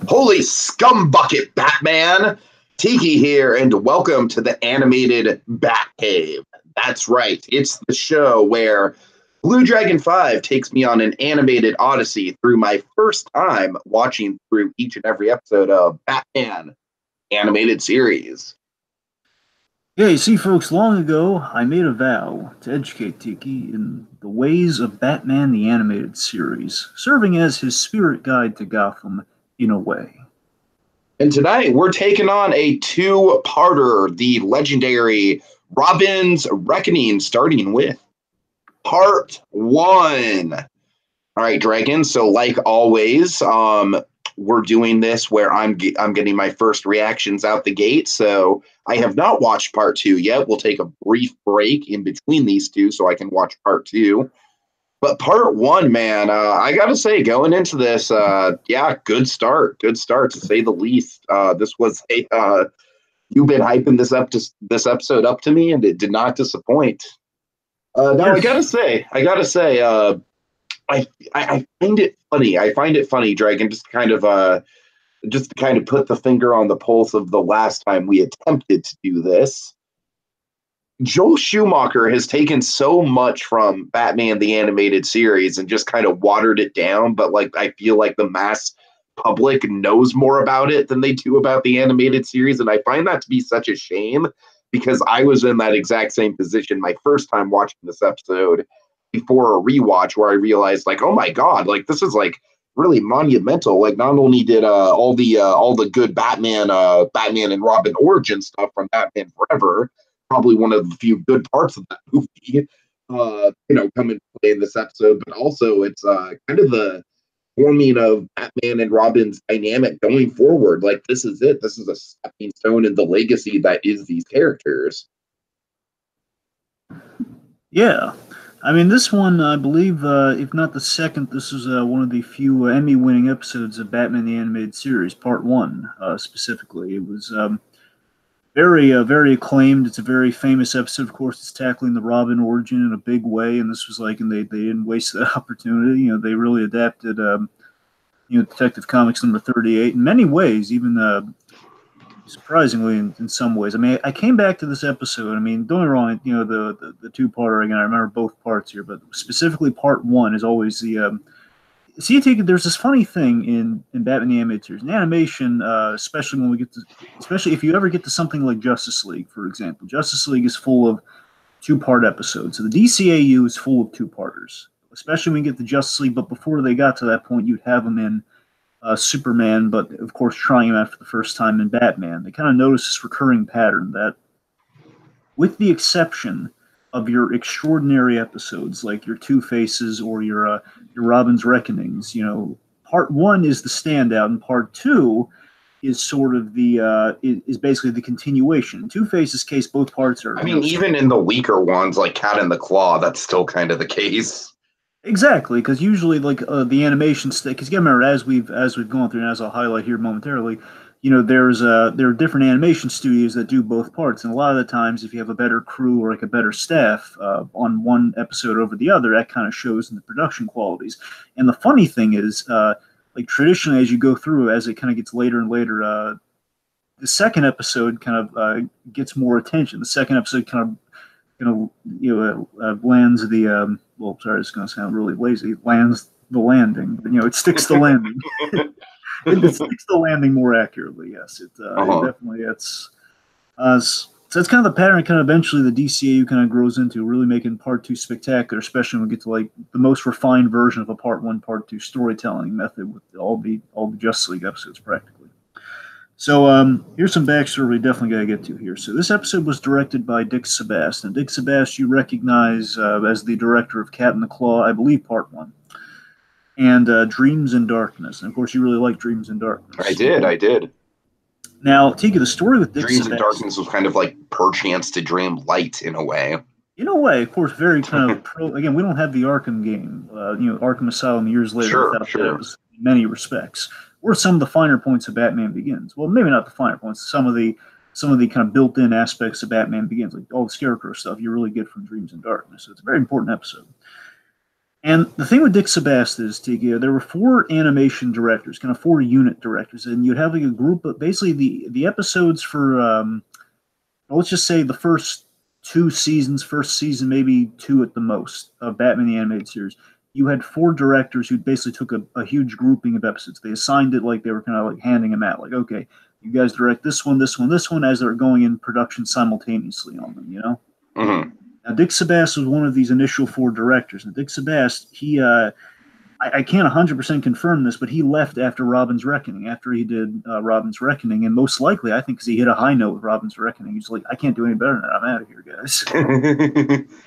Holy scumbucket, Batman! Tiki here, and welcome to the animated Batcave. That's right, it's the show where BlueDragonFive takes me on an animated odyssey through my first time watching through each and every episode of Batman animated series. Yeah, you see, folks, long ago I made a vow to educate Tiki in the ways of Batman the Animated Series, serving as his spirit guide to Gotham in a way. And tonight we're taking on a two-parter, the legendary Robin's Reckoning, starting with part one. All right, Dragon. So, like always, we're doing this where I'm getting my first reactions out the gate. So, I have not watched part two yet. We'll take a brief break in between these two so I can watch part two. But part one, man, I gotta say, going into this, good start to say the least. This was you've been hyping this episode up to me, and it did not disappoint. Now Yes. I gotta say, I find it funny. I find it funny, Dragon, just to kind of put the finger on the pulse of the last time we attempted to do this. Joel Schumacher has taken so much from Batman the Animated Series and just kind of watered it down, but like I feel like the mass public knows more about it than they do about the animated series, and I find that to be such a shame because I was in that exact same position my first time watching this episode before a rewatch, where I realized, like, oh my god, like this is like really monumental. Like, not only did all the good Batman and Robin origin stuff from Batman Forever, probably one of the few good parts of that movie, come into play in this episode, but also it's kind of the forming of Batman and Robin's dynamic going forward. Like, this is it. This is a stepping stone in the legacy that is these characters. Yeah. I mean, this one, I believe, if not the second, this is one of the few Emmy-winning episodes of Batman the Animated Series, Part 1, specifically. It was very acclaimed. It's a very famous episode. Of course, it's tackling the Robin origin in a big way, and this was like, and they didn't waste that opportunity. You know, they really adapted, Detective Comics number 38 in many ways, even surprisingly in some ways. I mean, I came back to this episode. I mean, don't get me wrong, the two-parter, again, I remember both parts here, but specifically part one is always the there's this funny thing in Batman the Animated Series. In animation, especially especially if you ever get to something like Justice League, for example. Justice League is full of two-part episodes. So the DCAU is full of two-parters, especially when you get to Justice League. But before they got to that point, you'd have them in Superman, but of course trying him out for the first time in Batman. They kind of notice this recurring pattern that, with the exception of your extraordinary episodes like your Two Faces or your Robin's Reckonings, part one is the standout, and part two is sort of is basically the continuation. In Two Faces' case, both parts are. I mean, even in the weaker ones like Cat in the Claw, that's still kind of the case. Exactly, because usually, like the animation because you remember, as we've gone through, and as I'll highlight here momentarily, there are different animation studios that do both parts, and a lot of the times, if you have a better crew or like a better staff on one episode over the other, that kind of shows in the production qualities. And the funny thing is, like traditionally, as you go through, as it kind of gets later and later, the second episode kind of gets more attention. The second episode kind of lands the sorry, it's going to sound really lazy. Lands the landing, but it sticks the landing. It sticks the landing more accurately. Yes, it definitely. So it's kind of the pattern. Kind of eventually the DCAU kind of grows into really making part two spectacular, especially when we get to like the most refined version of a part one, part two storytelling method with all the Justice League episodes practically. So here's some backstory we definitely got to get to here. So this episode was directed by Dick Sebast. And Dick Sebast you recognize as the director of Cat in the Claw, I believe part one, and Dreams in Darkness. And of course, you really like Dreams in Darkness. I did. Now, Tika, the story with Dick Dreams Sebast, in Darkness was kind of like Perchance to Dream Light in a way. In a way, of course, very kind of again, we don't have the Arkham game, Arkham Asylum years later without that in many respects. Or some of the finer points of Batman Begins. Well, maybe not the finer points. Some of the kind of built-in aspects of Batman Begins, like all the Scarecrow stuff, you really get from Dreams in Darkness. So it's a very important episode. And the thing with Dick Sebast is, Tiki, there were four animation directors, kind of four unit directors, and you'd have like a group of basically the episodes for let's just say the first two seasons, first season maybe two at the most of Batman the Animated Series. You had four directors who basically took a huge grouping of episodes. They assigned it like they were kind of like handing them out, like, okay, you guys direct this one, this one, this one, as they're going in production simultaneously on them, you know? Mm-hmm. Now, Dick Sebast was one of these initial four directors. And Dick Sebast, I can't 100% confirm this, but he left after Robin's Reckoning, after he did Robin's Reckoning. And most likely, I think, because he hit a high note with Robin's Reckoning. He's like, I can't do any better than that. I'm out of here, guys.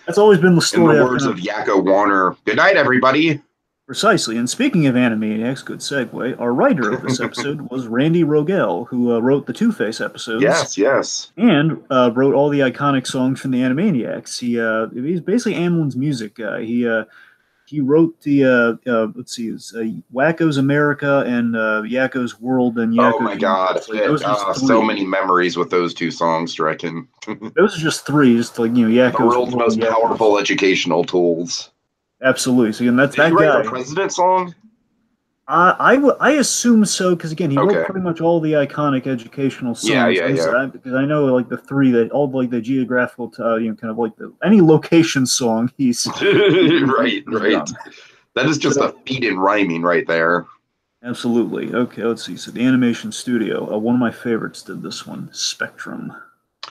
That's always been the story. In the words of Yakko Warner, good night, everybody. Precisely. And speaking of Animaniacs, good segue, our writer of this episode was Randy Rogel, who wrote the Two-Face episodes. Yes. And wrote all the iconic songs from the Animaniacs. He's basically Amlin's music guy. He wrote the let's see, Wacko's America and Yakko's World and Yakko's. Oh my God! Like, so many memories with those two songs. I reckon those are just three, just like Yakko's the world's most powerful educational tools. Absolutely. So again, that's Did that he write guy. The President song? I assume so, because again, he wrote pretty much all the iconic educational songs. Yeah. Because I know like the three that all like the geographical, kind of like any location song he's right. That is just a feat in rhyming right there. Absolutely. Okay, let's see. So the animation studio, one of my favorites did this one, Spectrum.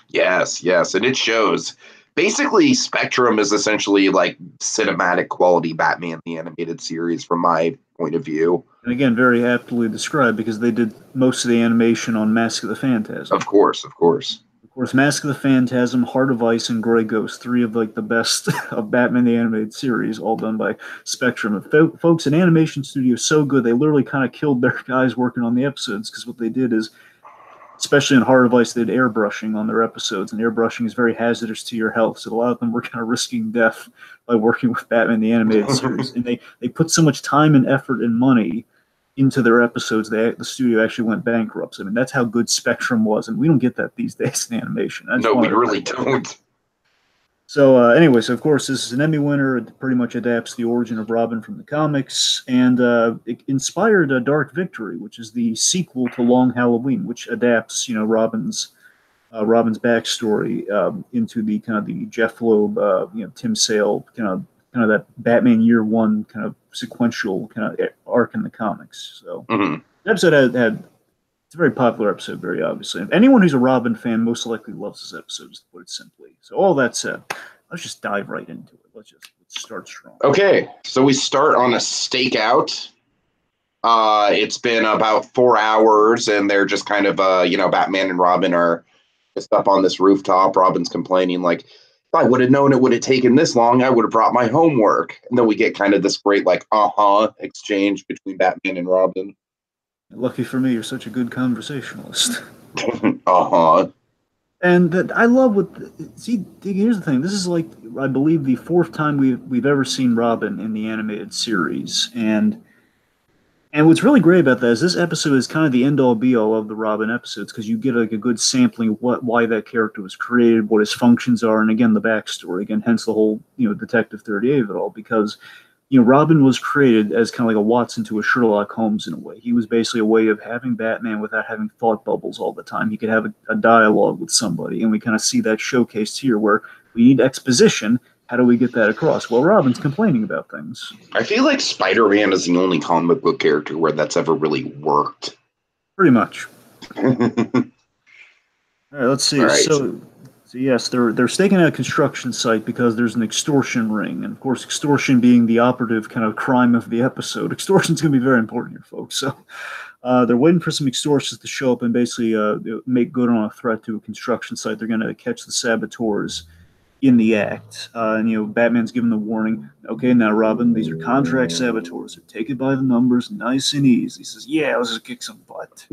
Yes, and it shows. Basically, Spectrum is essentially like cinematic quality Batman the Animated Series from my point of view. And again, very aptly described because they did most of the animation on Mask of the Phantasm. Of course. Of course, Mask of the Phantasm, Heart of Ice, and Grey Ghost, three of like the best of Batman the Animated Series, all done by Spectrum. And folks, an animation studio is so good, they literally kind of killed their guys working on the episodes, because what they did is, especially in Heart of Ice, they did airbrushing on their episodes, and airbrushing is very hazardous to your health. So a lot of them were kind of risking death by working with Batman the Animated Series. And they put so much time and effort and money into their episodes, the studio actually went bankrupt. I mean, that's how good Spectrum was, and we don't get that these days in animation. No, we really don't. So anyway, so of course, this is an Emmy winner. It pretty much adapts the origin of Robin from the comics, and it inspired Dark Victory, which is the sequel to Long Halloween, which adapts, Robin's backstory into the kind of the Jeff Loeb, Tim Sale kind of that Batman Year One kind of sequential kind of arc in the comics. So the episode had it's a very popular episode, very obviously. And anyone who's a Robin fan most likely loves this episode, to put it simply. So all that said, let's just dive right into it. Let's start strong. Okay, so we start on a stakeout. It's been about 4 hours, and they're just kind of, Batman and Robin are just up on this rooftop. Robin's complaining, like, if I would have known it would have taken this long, I would have brought my homework. And then we get kind of this great, like, exchange between Batman and Robin. Lucky for me, you're such a good conversationalist. And that I love here's the thing. This is like, I believe, the fourth time we've ever seen Robin in the animated series. And what's really great about that is this episode is kind of the end-all be-all of the Robin episodes, because you get like a good sampling of why that character was created, what his functions are, and again, the backstory. Again, hence the whole, Detective 38 of it all, because Robin was created as kind of like a Watson to a Sherlock Holmes in a way. He was basically a way of having Batman without having thought bubbles all the time. He could have a dialogue with somebody, and we kind of see that showcased here, where we need exposition. How do we get that across? Well, Robin's complaining about things. I feel like Spider-Man is the only comic book character where that's ever really worked. Pretty much. All right, let's see. Right. So yes, they're staking out a construction site because there's an extortion ring, and of course, extortion being the operative kind of crime of the episode. Extortion's going to be very important here, folks. So they're waiting for some extortionists to show up and basically make good on a threat to a construction site. They're going to catch the saboteurs in the act, and Batman's given the warning. Okay, now Robin, these are contract saboteurs. So take it by the numbers, nice and easy. He says, "Yeah, let's just kick some butt."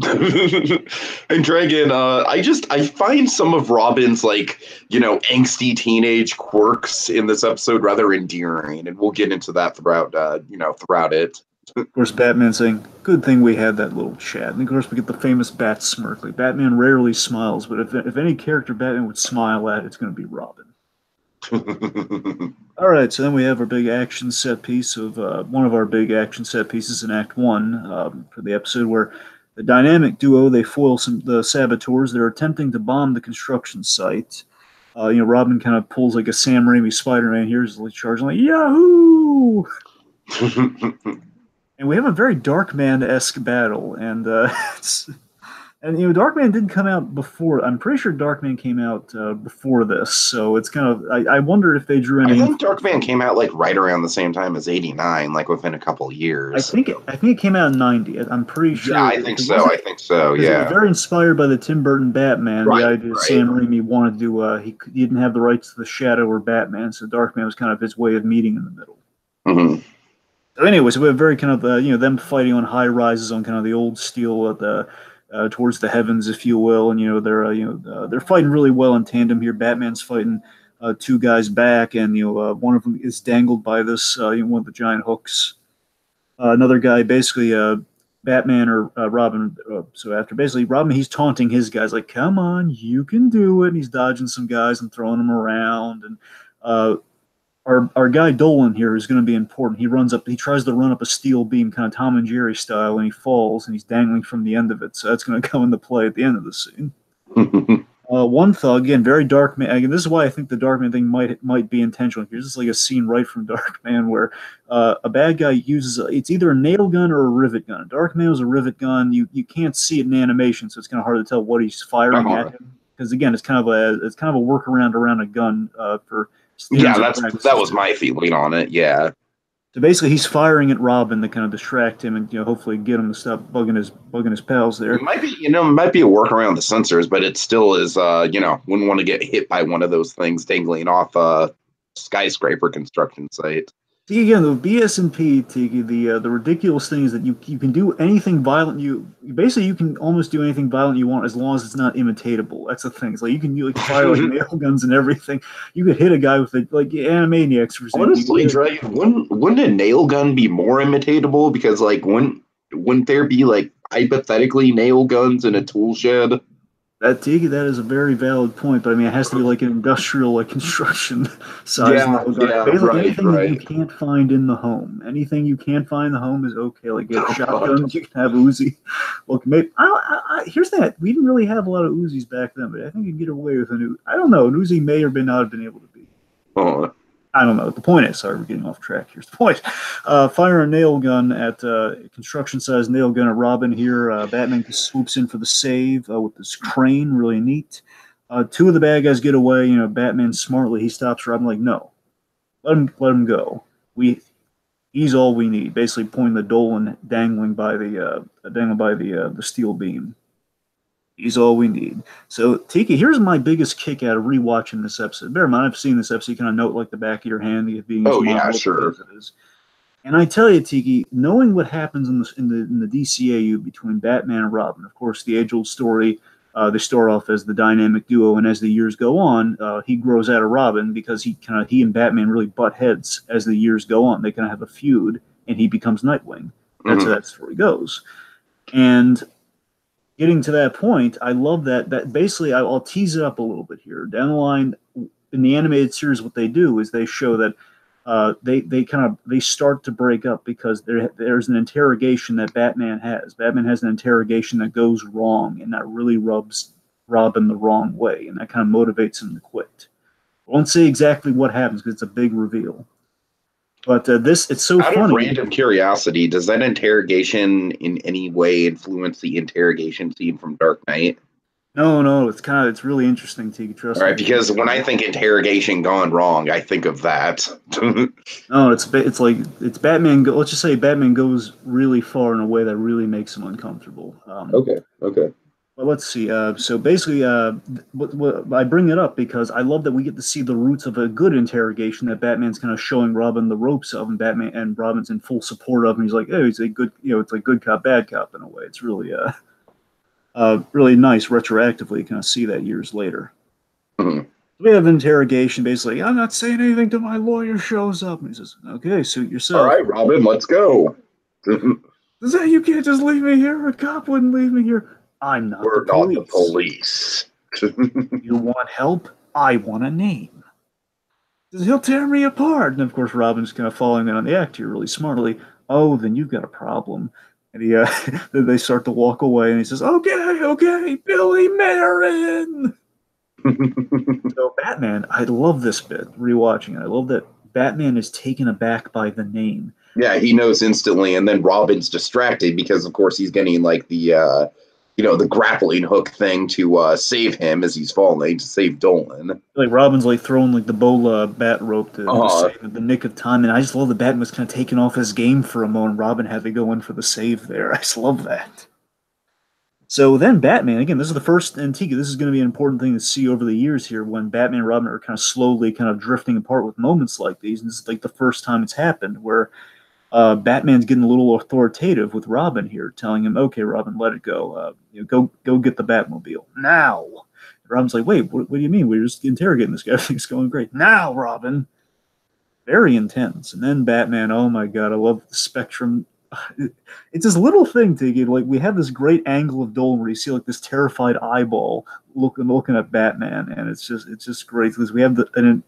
And Dragon, I find some of Robin's angsty teenage quirks in this episode rather endearing, and we'll get into that throughout it. Of course, Batman saying, "Good thing we had that little chat." And of course, we get the famous Bat smirk. Like, Batman rarely smiles, but if any character Batman would smile at, it's going to be Robin. All right, so then we have our big action set piece of one of our big action set pieces in Act One for the episode where the dynamic duo they foil the saboteurs. They're attempting to bomb the construction site. Robin kind of pulls like a Sam Raimi Spider-Man here, is like charging like Yahoo! And we have a very Darkman-esque battle, and Darkman did come out before. I'm pretty sure Darkman came out before this, so it's kind of. I wonder if they drew any. I think Darkman came out like right around the same time as '89, like within a couple years. I think it came out in '90. I'm pretty sure. Yeah, I think so. Yeah, it was very inspired by the Tim Burton Batman. Right, the idea that Sam Raimi wanted to do. He didn't have the rights to the Shadow or Batman, so Darkman was kind of his way of meeting in the middle. Mm-hmm. So, anyways, we have very kind of them fighting on high rises on kind of the old steel at the. Towards the heavens, if you will, and they're fighting really well in tandem here. Batman's fighting two guys back, and one of them is dangled by this one of the giant hooks. Another guy, basically, Batman or Robin. So after basically Robin, he's taunting his guys like, "Come on, you can do it." And he's dodging some guys and throwing them around, and our guy Dolan here is going to be important. He tries to run up a steel beam, kind of Tom and Jerry style, and he falls, and he's dangling from the end of it. So that's going to come into play at the end of the scene. One thug, again, very Darkman. Again, this is why I think the Darkman thing might be intentional. Here's just like a scene right from Darkman where a bad guy uses it's either a nail gun or a rivet gun. Darkman was a rivet gun. You can't see it in animation, so it's kind of hard to tell what he's firing at him. Because again, it's kind of a workaround around a gun for. Yeah, that was my feeling on it. Yeah. So basically, he's firing at Robin to kind of distract him and hopefully get him to stop bugging his pals there. It might be a workaround the sensors, but it still is wouldn't want to get hit by one of those things dangling off a skyscraper construction site. See, again, the BS&P, Tiki, the ridiculous thing is that you can do anything violent. You can almost do anything violent you want as long as it's not imitatable. That's the thing. It's like you can fire like nail guns and everything. You could hit a guy with Animaniacs, for example. Honestly, Dragon, wouldn't a nail gun be more imitatable? Because wouldn't there be like hypothetically nail guns in a tool shed? That is a very valid point, but I mean, it has to be like an industrial construction size. Anything that you can't find in the home. Anything you can't find in the home is okay. Like you have shotguns, you can have Uzi. Look, maybe here's that. We didn't really have a lot of Uzis back then, but I think you can get away with I don't know. An Uzi may or may not have been able to be. I don't know. The point is, sorry, we're getting off track. Here's the point. Fire a nail gun at construction-sized nail gun at Robin here. Batman just swoops in for the save with this crane. Really neat. Two of the bad guys get away. Batman smartly, he stops Robin like, no, let him go. He's all we need. Basically pointing the Dolan dangling by the steel beam. He's all we need. So, Tiki, here's my biggest kick out of rewatching this episode. Bear in mind, I've seen this episode. You kind of note like the back of your hand. Being sure. As it is. And I tell you, Tiki, knowing what happens in the DCAU between Batman and Robin, of course, the age-old story. They start off as the dynamic duo, and as the years go on, he grows out of Robin because he and Batman really butt heads as the years go on. They kind of have a feud, and he becomes Nightwing. That's how that story goes. And getting to that point, I love that basically I'll tease it up a little bit here. Down the line in the animated series, what they do is they show that they start to break up because there's an interrogation that Batman has. Batman has an interrogation that goes wrong, and that really rubs Robin the wrong way, and that kind of motivates him to quit. I won't say exactly what happens because it's a big reveal. But it's so funny. Out of random curiosity, does that interrogation in any way influence the interrogation scene from Dark Knight? No, it's really interesting, Tiki. Trust me. All right, because when I think interrogation gone wrong, I think of that. No, it's Batman. Let's just say Batman goes really far in a way that really makes him uncomfortable. Okay. Well, let's see. So basically, I bring it up because I love that we get to see the roots of a good interrogation that Batman's kind of showing Robin the ropes of, and Robin's in full support of, and he's like, "Oh, he's a good, it's like good cop, bad cop in a way." It's really, really nice retroactively kind of see that years later. Mm-hmm. We have interrogation, basically. I'm not saying anything till my lawyer shows up, and he says, "Okay, suit yourself." All right, Robin, let's go. You can't just leave me here. A cop wouldn't leave me here. We're not the police. You want help? I want a name. Because he'll tear me apart. And of course, Robin's kind of following in on the act here really smartly. Oh, then you've got a problem. And he, then they start to walk away, and he says, "Okay, okay, Billy Marin." So Batman, I love this bit. Rewatching it, I love that Batman is taken aback by the name. Yeah, he knows instantly, and then Robin's distracted because, of course, he's getting like the grappling hook thing to save him as he's falling to save Dolan. Like Robin's like throwing like the bola bat rope to Uh, save the nick of time, and I just love that Batman was kind of taken off his game for a moment. Robin had to go in for the save there. I just love that. So then Batman, again, this is the first Antigua. This is going to be an important thing to see over the years here when Batman and Robin are kind of slowly kind of drifting apart with moments like these. And this is like the first time it's happened where Batman's getting a little authoritative with Robin here, telling him, "Okay, Robin, let it go. Go get the Batmobile now." Robin's like, "Wait, what do you mean? We're just interrogating this guy. Everything's going great now, Robin." Very intense. And then Batman, oh my god, I love the spectrum. It's this little thing, Tiki. Like we have this great angle of Dolan where you see like this terrified eyeball looking at Batman, and it's just great because we have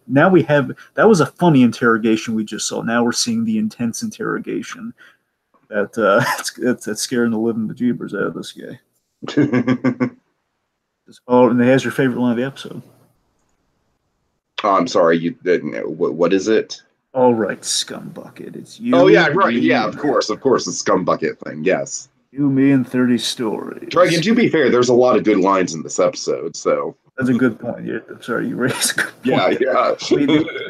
now we have that was a funny interrogation we just saw. Now we're seeing the intense interrogation that's scaring the living bejeebers out of this guy. Oh, and has your favorite line of the episode. Oh, I'm sorry, you didn't know. What is it? All right, scumbucket. It's you. Oh yeah, right. Yeah, of course, the scumbucket thing. Yes. You, me, and 30 stories. Dragon, to be fair, there's a lot of good lines in this episode, so. That's a good point. Yeah, I'm sorry, you raised a good point. Yeah.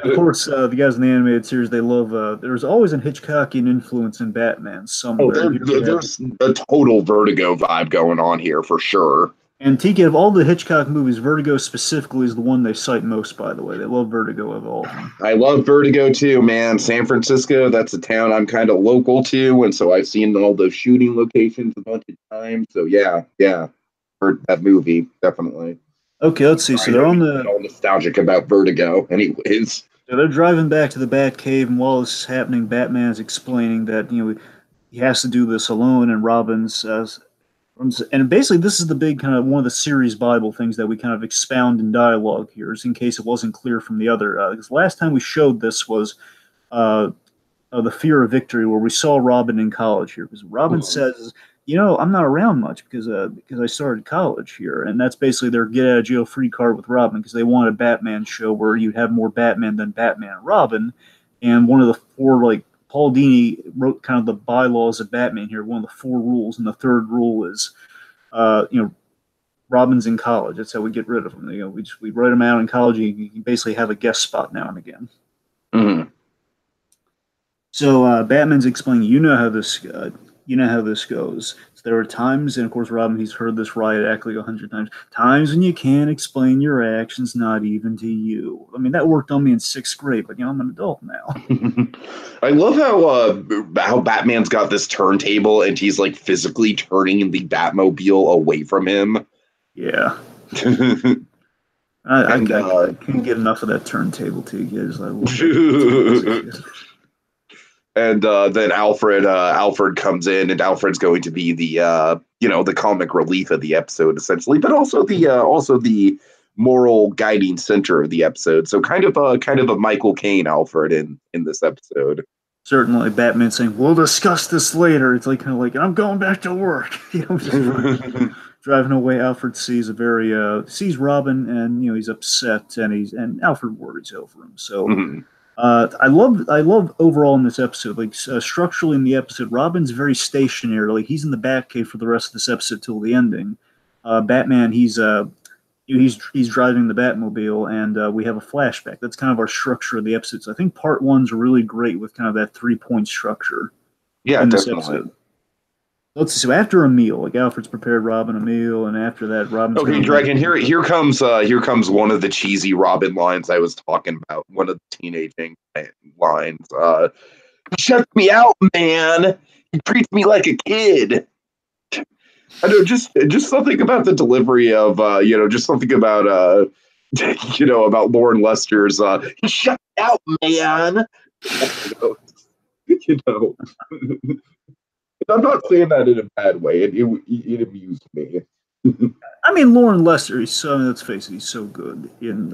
Of course, the guys in the animated series, they love, there's always an Hitchcockian influence in Batman somewhere. There's a total Vertigo vibe going on here, for sure. And Tiki, of all the Hitchcock movies, Vertigo specifically is the one they cite most, by the way. They love Vertigo of all of them. I love Vertigo too, man. San Francisco, that's a town I'm kind of local to, and so I've seen all those shooting locations a bunch of times. So yeah. Heard that movie, definitely. Okay, let's see. So they're on the... all nostalgic about Vertigo, anyways. So they're driving back to the Batcave, and while this is happening, Batman is explaining that, he has to do this alone, and Robin's... and basically, this is the big kind of one of the series Bible things that we kind of expound in dialogue here, is in case it wasn't clear from the other. Because last time we showed this was the Fear of Victory, where we saw Robin in college here. Because Robin says, I'm not around much because I started college here, and that's basically their get out of jail free card with Robin because they want a Batman show where you'd have more Batman than Batman and Robin, and one of the four Paul Dini wrote kind of the bylaws of Batman here, one of the four rules, and the third rule is, Robin's in college. That's how we get rid of him. We write him out in college. You can basically have a guest spot now and again. Mm-hmm. So Batman's explaining, how this goes. So there are times, and of course, Robin, he's heard this riot act like 100 times. Times when you can't explain your actions, not even to you. I mean, that worked on me in 6th grade, but I'm an adult now. I love how Batman's got this turntable and he's like physically turning the Batmobile away from him. Yeah. I couldn't get enough of that turntable too. And then Alfred comes in, and Alfred's going to be the comic relief of the episode essentially, but also the moral guiding center of the episode. So kind of a Michael Caine Alfred in this episode. Certainly, Batman saying, "We'll discuss this later." It's like I'm going back to work. Just driving away. Alfred sees sees Robin, and he's upset, and Alfred worries over him. So. Mm-hmm. I love overall in this episode, structurally in the episode, Robin's very stationary. He's in the Batcave for the rest of this episode till the ending. Batman, he's driving the Batmobile, and we have a flashback. That's kind of our structure of the episode. So I think part 1's really great with kind of that 3-point structure. Yeah, in definitely. This episode. Let's see. So after a meal, Alfred's prepared Robin a meal, and after that, Robin's... Okay, Dragon, here comes one of the cheesy Robin lines I was talking about. One of the teenaging lines. He shuts me out, man. He treats me like a kid. I know, just something about the delivery of, just something about, about Lauren Lester's, he shut me out, man. I'm not saying that in a bad way. It amused me. I mean, Lauren Lester, he's so, let's face it, he's so good. And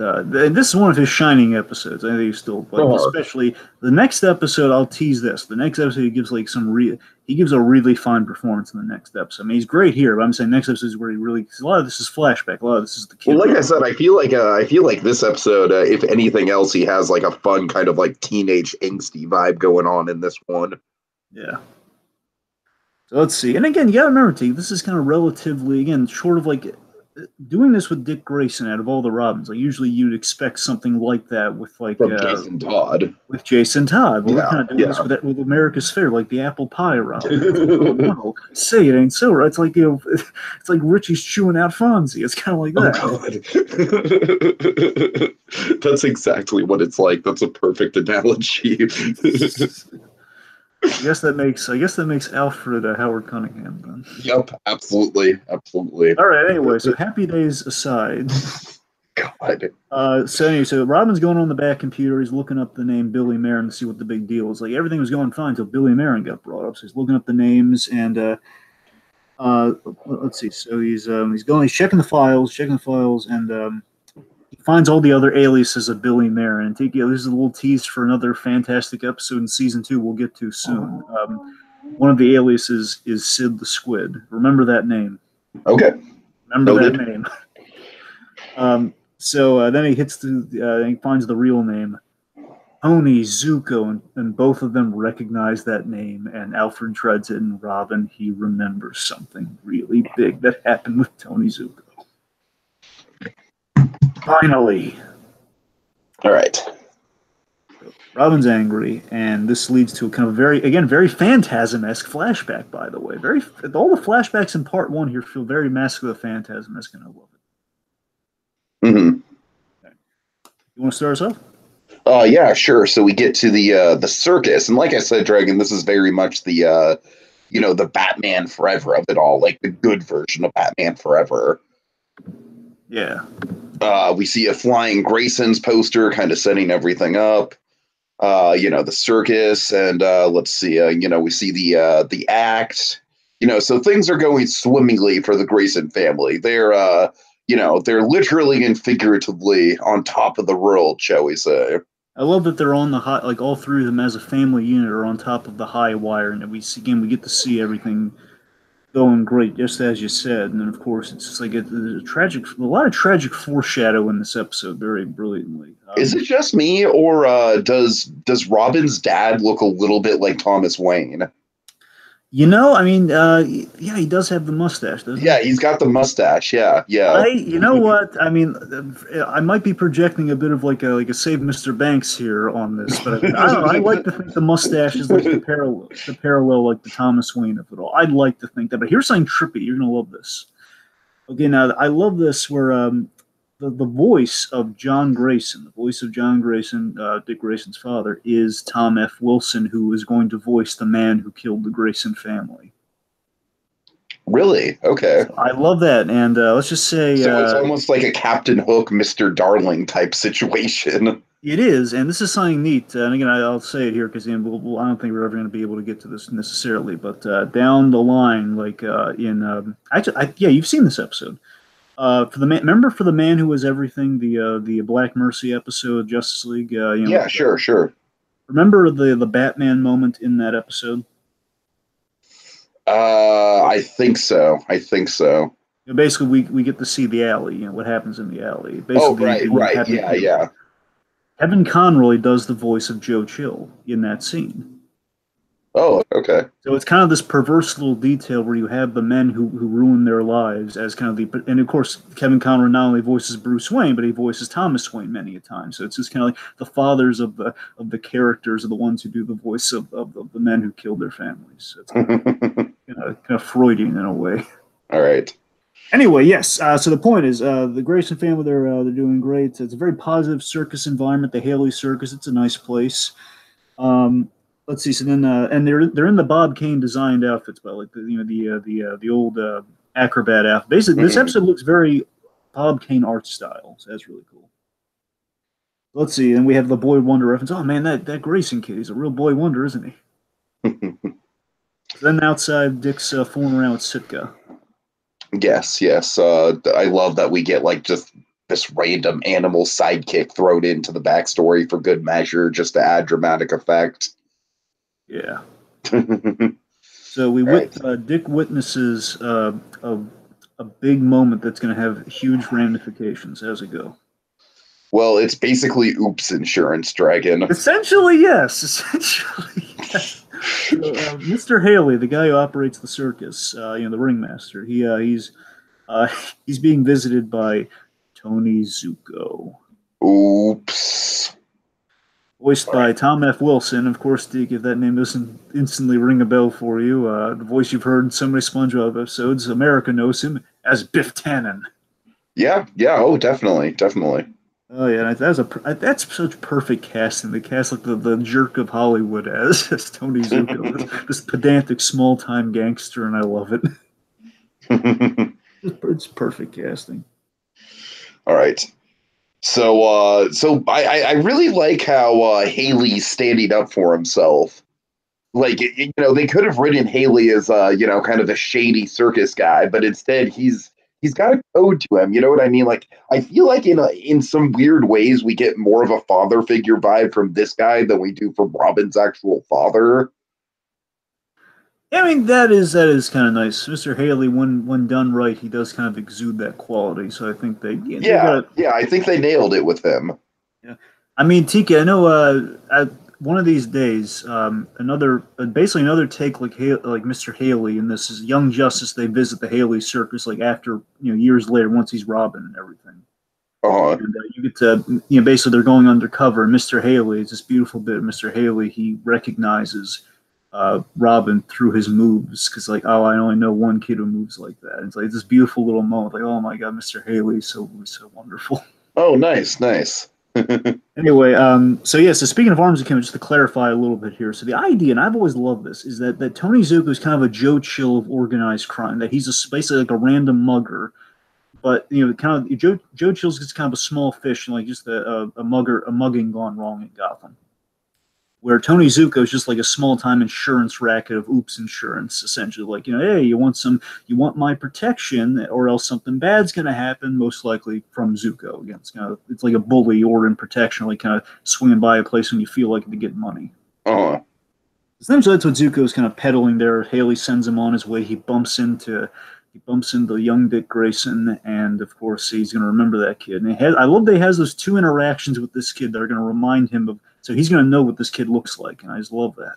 this is one of his shining episodes. I think he's still, like, especially the next episode, I'll tease this. The next episode, he gives, like, he gives a really fine performance in the next episode. I mean, he's great here, but I'm saying next episode is where he really, because a lot of this is flashback, a lot of this is the kid. Well, like I said, I feel like this episode, if anything else, he has, like, a fun kind of, like, teenage angsty vibe going on in this one. Yeah. So let's see. And again, you gotta remember, T, this is kind of relatively, again, short of, like, doing this with Dick Grayson out of all the Robins, like usually you'd expect something like that with like Jason Todd. With Jason Todd, well, yeah, we're kind of doing this with America's Fair, like the apple pie Robin. No, say it ain't so, right? It's like it's like Richie's chewing out Fonzie. It's kind of like that. Oh, God. That's exactly what it's like. That's a perfect analogy. I guess that makes Alfred Howard Cunningham then. Yep, absolutely. All right. Anyway, so happy days aside. God. So Robin's going on the back computer. He's looking up the name Billy Marin to see what the big deal is. Like everything was going fine until Billy Marin got brought up. So he's looking up the names and let's see. So he's checking the files, and he finds all the other aliases of Billy Marin. And this is a little tease for another fantastic episode in season 2 we'll get to soon. One of the aliases is Sid the Squid. Remember that name. Okay. Remember that name. So then he he finds the real name, Tony Zuko, and both of them recognize that name. And Alfred dreads it, and Robin, he remembers something really big that happened with Tony Zuko. Finally. All right. Robin's angry, and this leads to a kind of very Phantasm-esque flashback, by the way. All the flashbacks in part 1 here feel very Mask of the Phantasm-esque, and I love it. Mm-hmm. Okay. You want to start us off? Yeah, sure. So we get to the circus, and like I said, Dragon, this is very much the the Batman Forever of it all, like the good version of Batman Forever. Yeah. We see a flying Grayson's poster kind of setting everything up. The circus, and let's see, we see the act. So things are going swimmingly for the Grayson family. They're literally and figuratively on top of the world, shall we say. I love that they're on the high, like all three of them as a family unit are on top of the high wire, and we get to see everything going great, just as you said. And then, of course, it's just like a lot of tragic foreshadow in this episode, very brilliantly. Is it just me, or does Robin's dad look a little bit like Thomas Wayne? Yeah, he does have the mustache, doesn't he? Yeah, he's got the mustache. Yeah. You know what? I mean, I might be projecting a bit of like a Save Mr. Banks here on this, but I don't know. I like to think the mustache is like the parallel, like the Thomas Wayne of it all. I'd like to think that, but here's something trippy. You're gonna love this. Okay, now I love this where the voice of John Grayson, Dick Grayson's father, is Tom F. Wilson, who is going to voice the man who killed the Grayson family. Really? Okay. So I love that, and let's just say... So it's almost like a Captain Hook, Mr. Darling type situation. It is, and this is something neat. And again, I'll say it here because I don't think we're ever going to be able to get to this necessarily, but down the line, like you've seen this episode. For the man who was everything, the Black Mercy episode, Justice League. Yeah, sure. Remember the Batman moment in that episode? I think so. Basically, we get to see the alley. What happens in the alley? Basically, right. Yeah. Kevin Conroy does the voice of Joe Chill in that scene. Oh, okay. So it's kind of this perverse little detail where you have the men who ruin their lives as kind of and of course Kevin Conroy not only voices Bruce Wayne, but he voices Thomas Wayne many a time. So it's just kind of like the fathers of the characters are the ones who do the voice of the men who killed their families. So it's kind of Freudian in a way. All right. Anyway, yes. So the point is, the Grayson family they're doing great. It's a very positive circus environment. The Haley Circus. It's a nice place. Let's see. So then, and they're in the Bob Kane designed outfits, by like the old acrobat outfit. Basically, this episode looks very Bob Kane art style. So that's really cool. Let's see. And we have the Boy Wonder reference. Oh man, that Grayson kid, he's a real boy wonder, isn't he? So then outside, Dick's fooling around with Sitka. Yes, yes. I love that we get like just this random animal sidekick thrown into the backstory for good measure, just to add dramatic effect. Yeah. All So right. Dick witnesses a big moment that's going to have huge ramifications. How's it go? Well, it's basically oops insurance, Dragon. Essentially, yes. Essentially, yes. So, Mr. Haley, the guy who operates the circus, the ringmaster, uh, he's being visited by Tony Zuko, Oops. voiced All right. by Tom F. Wilson. Of course, Deke, if that name doesn't instantly ring a bell for you, the voice you've heard in so many SpongeBob episodes, America knows him as Biff Tannen. Yeah, yeah. Oh, definitely, definitely. Oh yeah, that's such perfect casting. They cast like the jerk of Hollywood as Tony Zuko, this pedantic small time gangster, and I love it. It's perfect casting. All right. So I really like how Haley's standing up for himself. Like they could have written Haley as kind of a shady circus guy, but instead he's got a code to him. You know what I mean? Like I feel like in some weird ways we get more of a father figure vibe from this guy than we do from Robin's actual father. Yeah, I mean that is kind of nice. Mr. Haley, when done right, he does kind of exude that quality. So I think they Yeah, got. yeah, I think they nailed it with him. Yeah. I mean, Tika, I know. One of these days, basically another take like Mr. Haley, and this is Young Justice. They visit the Haley Circus like after years later, once he's Robin and everything. Uh-huh. And you get to basically they're going undercover. And Mr. Haley, it's this beautiful bit of Mr. Haley. He recognizes Robin through his moves because like, oh, I only know one kid who moves like that. And it's like this beautiful little moment, like, oh my god, Mr. Haley, so wonderful. Oh, nice, nice. Anyway, so yeah, so speaking of arms akimbo, just to clarify a little bit here. So the idea, and I've always loved this, is that Tony Zuko is kind of a Joe Chill of organized crime. That he's basically like a random mugger, but kind of Joe Chill's just kind of a small fish, and like just a mugging gone wrong in Gotham. Where Tony Zuko is just like a small time insurance racket of oops insurance, essentially. Like, hey, you want my protection, or else something bad's gonna happen, most likely from Zuko. Again, it's like a bully or in protection, like kind of swinging by a place when you feel like to get money. Uh-huh. Essentially, that's what Zuko is kind of peddling there. Haley sends him on his way. He bumps into young Dick Grayson, and of course, he's going to remember that kid. And I love that he has those two interactions with this kid that are going to remind him of. So he's going to know what this kid looks like, and I just love that.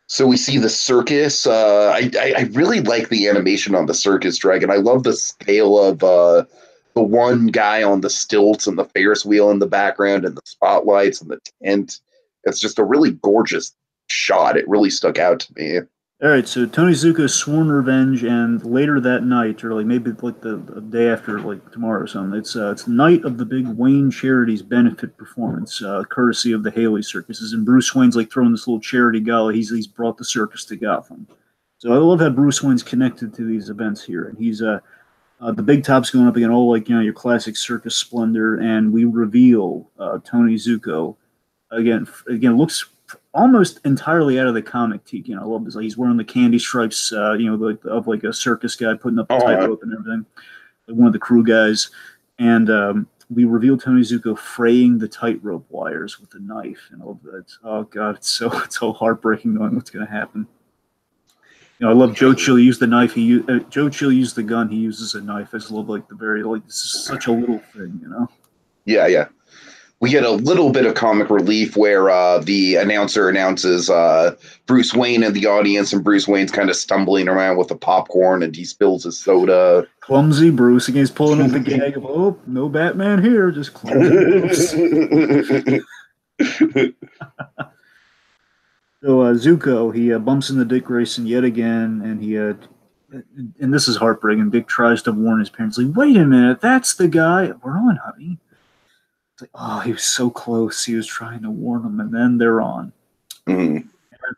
So we see the circus. I really like the animation on the circus dragon. I love the scale of the one guy on the stilts and the Ferris wheel in the background and the spotlights and the tent. It's just a really gorgeous shot. It really stuck out to me. All right, so Tony Zuko's sworn revenge, and later that night, or like maybe like the day after, like tomorrow or something, it's the night of the big Wayne Charities benefit performance, courtesy of the Haley Circuses, and Bruce Wayne's like throwing this little charity gala. He's brought the circus to Gotham, so I love how Bruce Wayne's connected to these events here, and he's the big top's going up again, all like your classic circus splendor, and we reveal Tony Zuko again looks almost entirely out of the comic Tiki. I love this. Like he's wearing the candy stripes, of like a circus guy putting up the tightrope and everything, like one of the crew guys. And we reveal Tony Zuko fraying the tightrope wires with a knife. And all that. Oh god, it's so heartbreaking knowing what's going to happen. I love Joe Chill used the knife. Joe Chill used the gun. He uses a knife. I just love like this is such a little thing. Yeah, yeah. We get a little bit of comic relief where the announcer announces Bruce Wayne in the audience, and Bruce Wayne's kind of stumbling around with the popcorn, and he spills his soda. Clumsy Bruce. Again, he's pulling up the gag of, oh, no Batman here, just clumsy Bruce. So Zuko, he bumps into Dick Grayson yet again, and this is heartbreaking. Dick tries to warn his parents, like, wait a minute, that's the guy. We're on, honey. It's like, oh, he was so close. He was trying to warn them, and then they're on. Mm-hmm.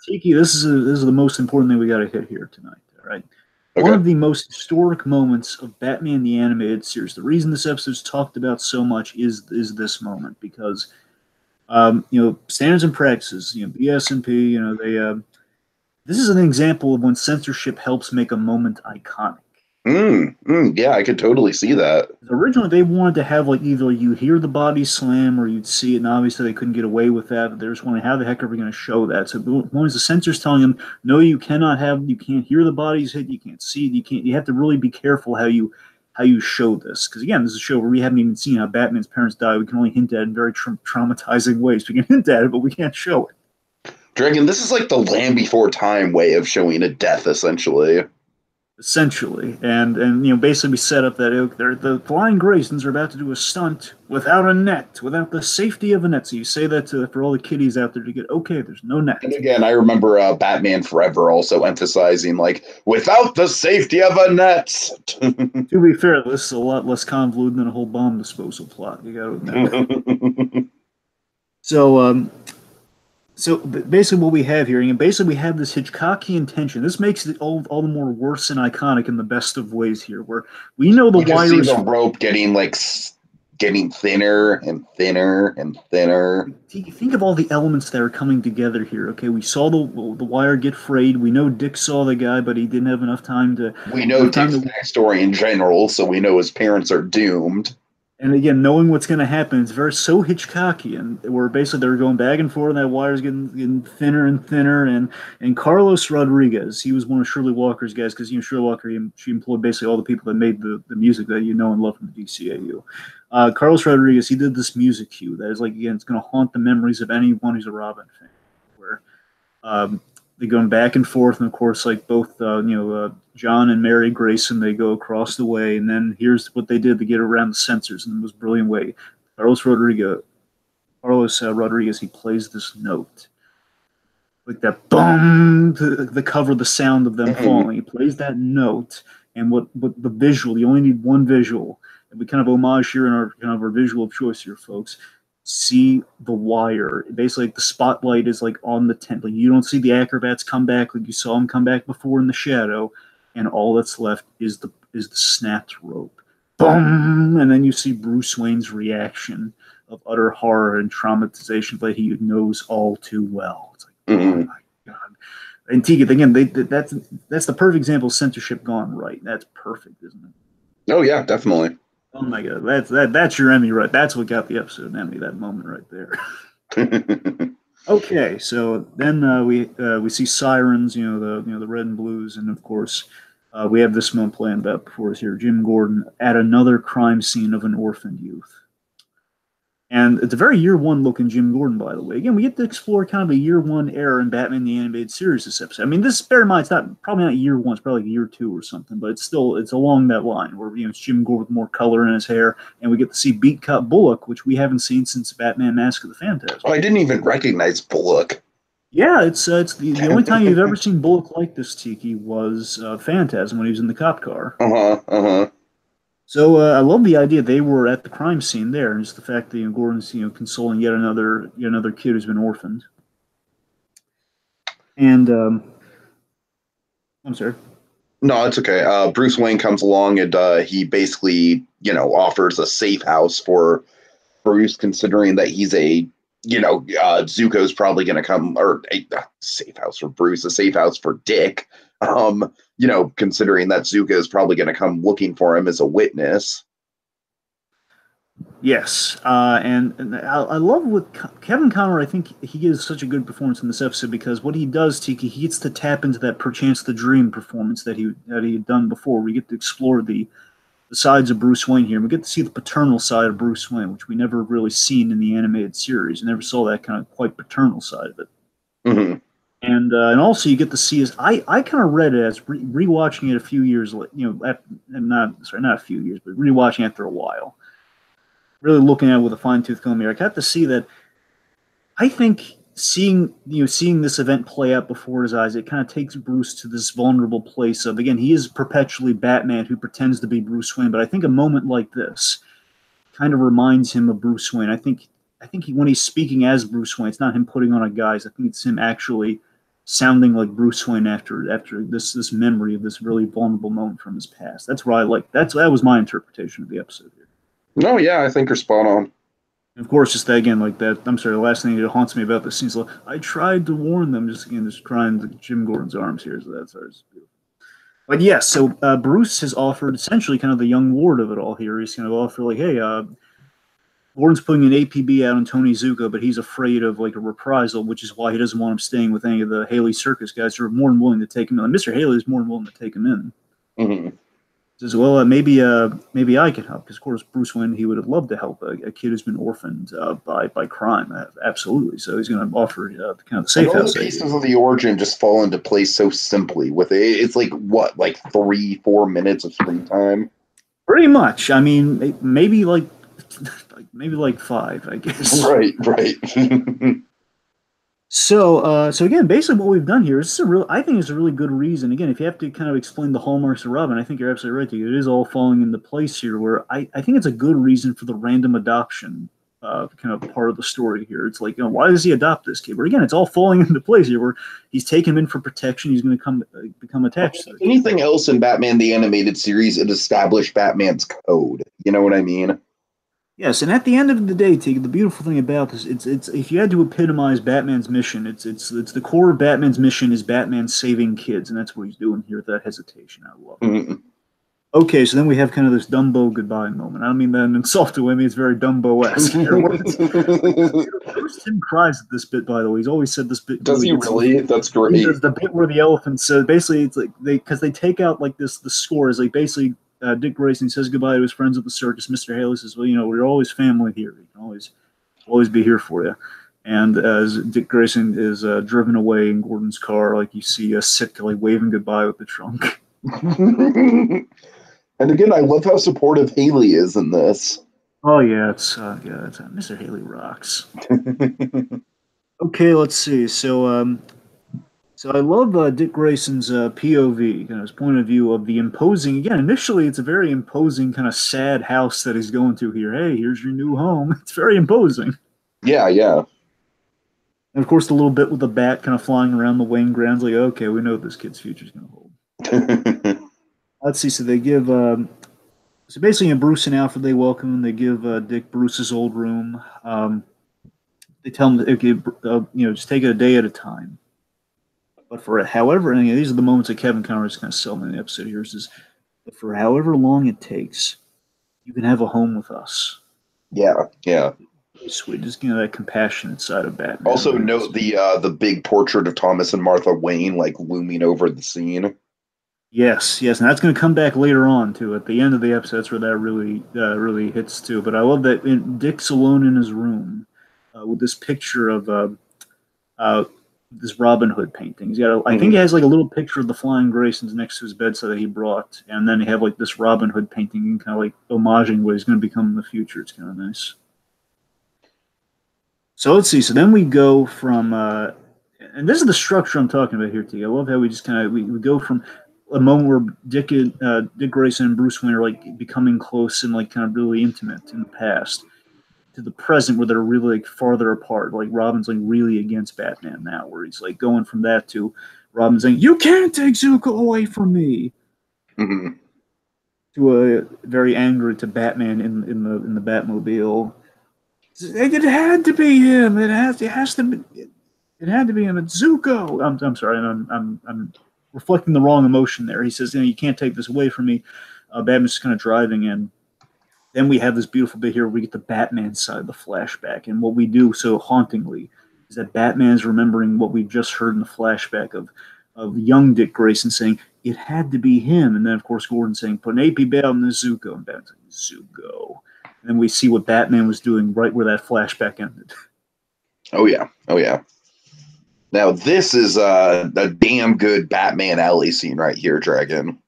Tiki, this is the most important thing we got to hit here tonight. All right. Okay. One of the most historic moments of Batman the Animated Series. The reason this episode's talked about so much is this moment because, standards and practices, BS&P, This is an example of when censorship helps make a moment iconic. Yeah, I could totally see that. Originally, they wanted to have like either you hear the body slam or you'd see it, and obviously they couldn't get away with that. But they just wondering how the heck are we going to show that? So one is the censors telling them, no, you can't hear the bodies hit, you can't see it, you have to really be careful how you show this, because again, this is a show where we haven't even seen how Batman's parents died. We can only hint at it in very traumatizing ways. We can hint at it, but we can't show it. Dragon, this is like the Land Before Time way of showing a death, essentially. Essentially, and basically we set up that the Flying Graysons are about to do a stunt without a net, without the safety of a net. So you say that for all the kiddies out there to get, okay, there's no net. And again, I remember Batman Forever also emphasizing, like, without the safety of a net. To be fair, this is a lot less convoluted than a whole bomb disposal plot. You got to admit. So basically what we have here, and basically we have this Hitchcockian tension. This makes it all the more worse and iconic in the best of ways here, where we know the wires. See the rope getting thinner and thinner and thinner. Think of all the elements that are coming together here. Okay, we saw the wire get frayed. We know Dick saw the guy, but he didn't have enough time to. We know Dick's backstory in general, so we know his parents are doomed. And again, knowing what's going to happen, it's so Hitchcockian, where basically they're going back and forth, and that wire's getting thinner and thinner. And Carlos Rodriguez, he was one of Shirley Walker's guys, because Shirley Walker, she employed basically all the people that made the music that you know and love from the DCAU. Carlos Rodriguez, he did this music cue that is like, again, it's going to haunt the memories of anyone who's a Robin fan, where they're going back and forth, and of course, like both John and Mary Grayson, they go across the way, and then here's what they did to get around the censors in the most brilliant way. Carlos Rodriguez, he plays this note, like that boom, to cover the sound of them falling. He plays that note, and what the visual, you only need one visual, and we kind of homage here in our visual of choice here, folks. See the wire. Basically, like the spotlight is like on the tent. Like you don't see the acrobats come back like you saw them come back before in the shadow, and all that's left is the snapped rope. Boom! And then you see Bruce Wayne's reaction of utter horror and traumatization that he knows all too well. It's like, oh my god! And Tiki, again, that's the perfect example of censorship gone right. That's perfect, isn't it? Oh yeah, definitely. Oh my god, that's your Emmy, right? That's what got the episode Emmy. That moment right there. Okay, so then we see sirens, the red and blues, and of course we have this moment playing about before us here. Jim Gordon at another crime scene of an orphaned youth. And it's a very year one look in Jim Gordon, by the way. Again, we get to explore kind of a year one era in Batman the Animated Series this episode. I mean, bear in mind, it's probably not year one, it's probably like year two or something, but it's along that line where it's Jim Gordon with more color in his hair, and we get to see Beat Cop Bullock, which we haven't seen since Batman Mask of the Phantasm. Oh, I didn't even recognize Bullock. Yeah, it's the only time you've ever seen Bullock like this, Tiki, was Phantasm when he was in the cop car. So I love the idea they were at the crime scene there, and just the fact that Gordon's consoling yet another kid who's been orphaned. And I'm sorry. No, it's okay. Bruce Wayne comes along and he basically offers a safe house for Bruce, considering that he's a Zuko's probably going to come, or a safe house for Bruce, a safe house for Dick. Considering that Zuko is probably going to come looking for him as a witness. Yes, and I love what Kevin Conroy. I think he gives such a good performance in this episode, because what he does, Tiki, he gets to tap into that perchance the dream performance that he had done before. We get to explore the sides of Bruce Wayne here. We get to see the paternal side of Bruce Wayne, which we never really seen in the animated series. We never saw that kind of quite paternal side of it. Mm-hmm. And also you get to see I kind of read it as rewatching it a few years, not a few years, but rewatching after a while, really looking at it with a fine-tooth comb here. I got to see that. I think seeing this event play out before his eyes, it kind of takes Bruce to this vulnerable place of, again, he is perpetually Batman who pretends to be Bruce Wayne, but I think a moment like this kind of reminds him of Bruce Wayne. I think when he's speaking as Bruce Wayne, it's not him putting on a guise. I think it's him actually sounding like Bruce Wayne after this memory of this really vulnerable moment from his past. That's what I like. That was my interpretation of the episode here. No, yeah, I think you're spot on. And of course, just that again, like that. I'm sorry. The last thing that haunts me about this scene is like, I tried to warn them. Just again, just crying to Jim Gordon's arms here. So that's ours. But yes, so Bruce has offered essentially kind of the young ward of it all here. He's kind of offered like, hey, Gordon's putting an APB out on Tony Zuko, but he's afraid of like a reprisal, which is why he doesn't want him staying with any of the Haley Circus guys who are more than willing to take him in. And Mr. Haley is more than willing to take him in. Mm-hmm. Says, well, maybe I can help, because of course Bruce Wayne, he would have loved to help a kid who's been orphaned by crime, absolutely. So he's going to offer kind of the safe house. All the pieces of the origin just fall into place so simply. With it, it's like what, like 3-4 minutes of screen time. Pretty much. I mean, maybe like 5, I guess. Right. So again, basically what we've done here is I think it's a really good reason. Again, if you have to kind of explain the hallmarks of Robin, I think you're absolutely right. It is all falling into place here, where I think it's a good reason for the random adoption kind of part of the story here. It's like, why does he adopt this kid? But again, it's all falling into place here, where he's taking him in for protection. He's going to become attached to it. Anything else in Batman the Animated Series, it established Batman's code. You know what I mean? Yes, and at the end of the day, Teague, the beautiful thing about this, it's if you had to epitomize Batman's mission, it's the core of Batman's mission is Batman saving kids, and that's what he's doing here with that hesitation. I love it. Mm-hmm. Okay, so then we have kind of this Dumbo goodbye moment. I don't mean that in an insulting way. I mean, it's very Dumbo-esque. Tim cries at this bit, by the way. He's always said this bit. Does he really? That's great. He does the bit where the elephant says, basically, it's like because they take out like the score is like basically Dick Grayson says goodbye to his friends at the circus. Mr. Haley says, well, we're always family here. We can always be here for you. And as Dick Grayson is driven away in Gordon's car, like you see Sitka like waving goodbye with the trunk. And again, I love how supportive Haley is in this. Oh yeah, it's Mr. Haley rocks. Okay, let's see. So I love Dick Grayson's POV, kind of his point of view of the imposing. Again, initially it's a very imposing, kind of sad house that he's going to here. Hey, here's your new home. It's very imposing. Yeah. And of course, the little bit with the bat kind of flying around the Wayne grounds, like, okay, we know what this kid's future is going to hold. Let's see. So they give, so basically, Bruce and Alfred, they welcome him. They give Dick Bruce's old room. They tell him, okay, just take it a day at a time. But for however, and these are the moments that Kevin Conroy's kind of selling in the episode here, is but for however long it takes, you can have a home with us. Yeah. Sweet, just that compassionate side of Batman. Also, note the big portrait of Thomas and Martha Wayne like looming over the scene. Yes, and that's going to come back later on too. At the end of the episode, that's where that really hits too. But I love that Dick's alone in his room with this picture of this Robin Hood painting. He's got I think he has like a little picture of the Flying Graysons next to his bedside that he brought, and then he have like this Robin Hood painting and kind of like homaging what he's going to become in the future. It's kind of nice. So let's see. So then we go from, and this is the structure I'm talking about here, T. I love how we just kind of we go from a moment where Dick Grayson and Bruce Wayne are like becoming close and like kind of really intimate in the past, to the present where they're really like farther apart. Like Robin's like really against Batman now, where he's like going from that to Robin saying, "You can't take Zuko away from me," to a very angry to Batman in the Batmobile. It had to be him. It had to be him. It's Zuko. I'm sorry. I'm reflecting the wrong emotion there. He says, you can't take this away from me. Batman's just kind of driving in. Then we have this beautiful bit here where we get the Batman side of the flashback. And what we do so hauntingly is that Batman's remembering what we've just heard in the flashback of young Dick Grayson saying, it had to be him. And then, of course, Gordon saying, put an AP bat on the Zuko. And Batman's like, Zuko. And then we see what Batman was doing right where that flashback ended. Oh, yeah. Now, this is a damn good Batman alley scene right here, Dragon.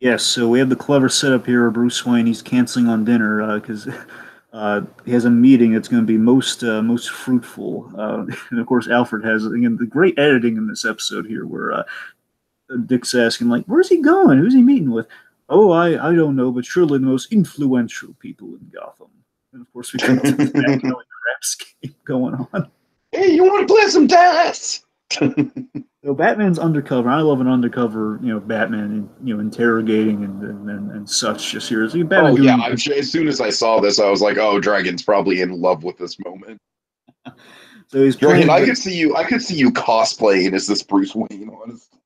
Yes, so we have the clever setup here of Bruce Wayne. He's canceling on dinner because he has a meeting that's going to be most fruitful. And, of course, Alfred has, again, the great editing in this episode here where Dick's asking, like, where's he going? Who's he meeting with? Oh, I don't know, but surely the most influential people in Gotham. And, of course, we got the crap scheme going on. Hey, you want to play some dice? So Batman's undercover. I love an undercover, Batman, interrogating and such. Just here, so Batman Oh yeah, doing. I'm sure as soon as I saw this, I was like, "Oh, Dragon's probably in love with this moment." So he's Dragon, playing. I could see you cosplaying as this Bruce Wayne, honestly.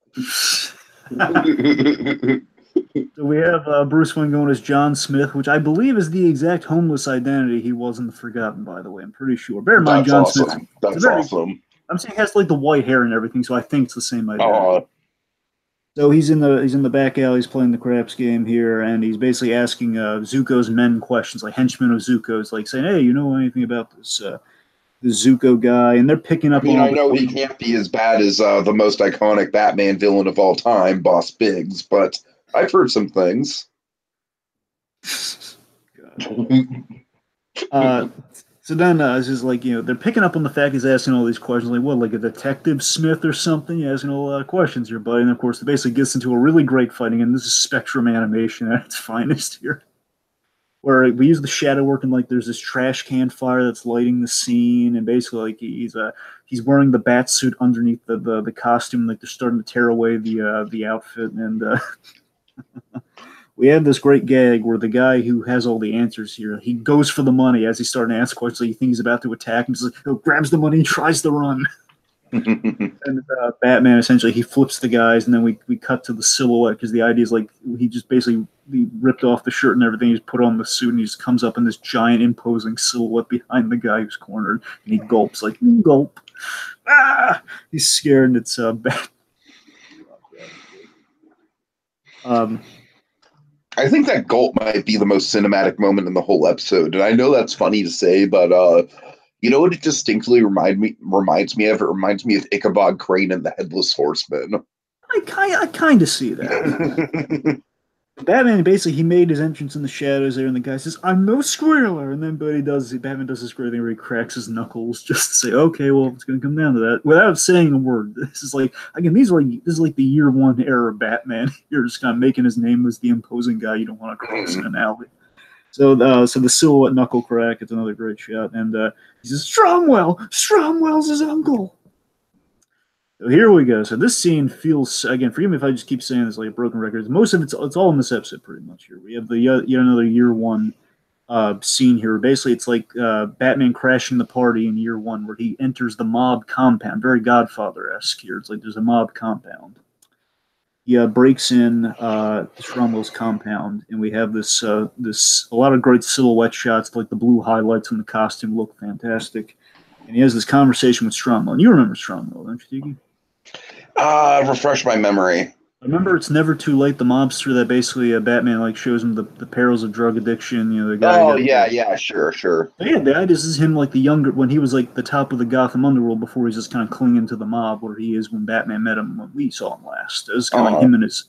So we have Bruce Wayne going as John Smith, which I believe is the exact homeless identity he was in The Forgotten. By the way, I'm pretty sure. Bear in mind, That's John Smith's. awesome. It's a That's very. awesome. I'm saying he has like the white hair and everything, so I think it's the same identity. Oh, So he's in the back alley, he's playing the craps game here, and he's basically asking Zuko's men questions, like henchmen of Zuko's, like saying, "Hey, you know anything about this Zuko guy?" And they're picking I up on mean, all I the know he clues. can't be as bad as the most iconic Batman villain of all time, Boss Biggs, but I've heard some things. Uh, so then it's just like they're picking up on the fact he's asking all these questions, like what, like a detective Smith or something? You're asking a lot of questions here, buddy. And of course, it basically gets into a really great fighting, and this is Spectrum animation at its finest here, where we use the shadow work and like there's this trash can fire that's lighting the scene, and basically like he's wearing the bat suit underneath the costume, like they're starting to tear away the outfit, and we have this great gag where the guy who has all the answers here, he goes for the money as he's starting to ask questions. So you think he's about to attack, and just like, grabs the money and tries to run. And Batman essentially he flips the guys, and then we cut to the silhouette because the idea is like he just basically he ripped off the shirt and everything. He's put on the suit, and he just comes up in this giant imposing silhouette behind the guy who's cornered, and he gulps like gulp. Ah! He's scared, and it's bad. Um, I think that gulp might be the most cinematic moment in the whole episode, and I know that's funny to say, but you know what it distinctly reminds me of? It reminds me of Ichabod Crane and the Headless Horseman. I kind of see that. Batman basically he made his entrance in the shadows there, and the guy says, "I'm no squealer," and then Batman does this great thing where he cracks his knuckles just to say, "Okay, well, it's going to come down to that," without saying a word. This is like again, this is like the year one era of Batman. You're just kind of making his name as the imposing guy you don't want to cross in an alley. So the silhouette knuckle crack, it's another great shot, and he says, Stromwell's his uncle." So here we go. So this scene feels again. Forgive me if I just keep saying this like a broken record. Most of it's all in this episode, pretty much. Here we have the yet another year one scene here. Basically, it's like Batman crashing the party in year one, where he enters the mob compound, very Godfather-esque here. It's like there's a mob compound. He breaks in Stromwell's compound, and we have this a lot of great silhouette shots, like the blue highlights in the costume look fantastic. And he has this conversation with Stromwell, and you remember Stromwell, don't you, Tiki? Refresh my memory. Remember, it's never too late. The mobster that basically Batman like shows him the perils of drug addiction. The guy who Oh got yeah, yeah, sure. yeah, the idea is him like the younger when he was like the top of the Gotham underworld before he's just kind of clinging to the mob, where he is when Batman met him when we saw him last. It was kind of like him and his.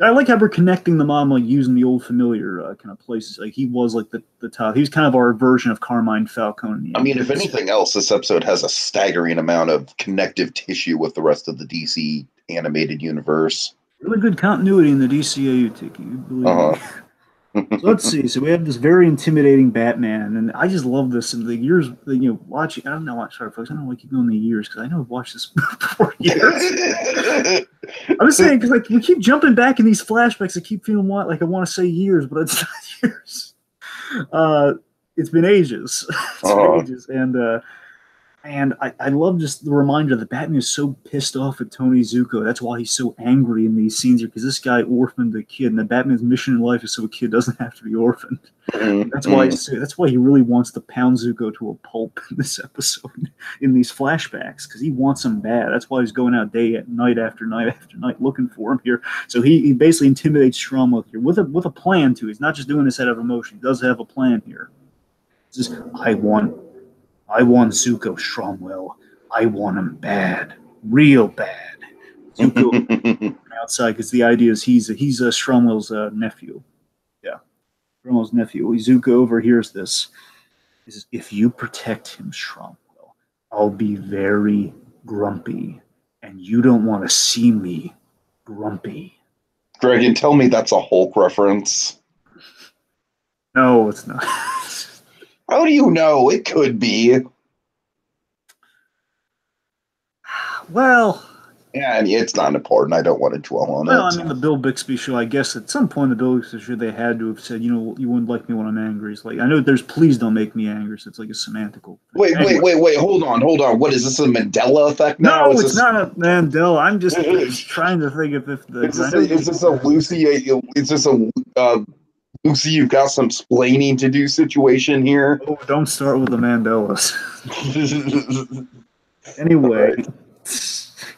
I like how we're connecting the mob, like using the old familiar kind of places. Like he was like the top. He was kind of our version of Carmine Falcone. I mean, if anything else, this episode has a staggering amount of connective tissue with the rest of the DC animated universe. Really good continuity in the DCAU, Tiki. You believe Uh-huh. me? So let's see. So we have this very intimidating Batman, and I just love this. And the years, watching. I don't know. Sorry, folks. I don't know why I keep going the years because I know I've watched this for years. I'm just saying because like we keep jumping back in these flashbacks. I keep feeling like I want to say years, but it's not years. It's been ages. It's been ages, and I love just the reminder that Batman is so pissed off at Tony Zuko. That's why he's so angry in these scenes here, because this guy orphaned a kid, and that Batman's mission in life is so a kid doesn't have to be orphaned. That's why he really wants to pound Zuko to a pulp in this episode, in these flashbacks, because he wants him bad. That's why he's going out night after night after night looking for him here. So he basically intimidates Stromwell here with a plan too. He's not just doing this out of emotion. He does have a plan here. He says, I want Zuko Stromwell. I want him bad, real bad. Zuko outside because the idea is he's Stromwell's nephew. Yeah, Stromwell's nephew. Zuko overhears this. He says, "If you protect him, Stromwell, I'll be very grumpy, and you don't want to see me grumpy." Dragon, tell me that's a Hulk reference. No, it's not. How do you know? It could be. Well, Yeah, and it's not important. I don't want to dwell on Well, I it. mean, the Bill Bixby show, I guess at some point, the Bill Bixby show, they had to have said, you wouldn't like me when I'm angry. It's like, I know there's please don't make me angry. So it's like a semantical thing. Anyway. Wait. Hold on. What is this, a Mandela effect now? No, Is it's this not a Mandela. I'm just trying to think if the. is this a Lucy? Is this a Lucy? You've got some splaining to do situation here. Oh, don't start with the Mandelas. Anyway, Right.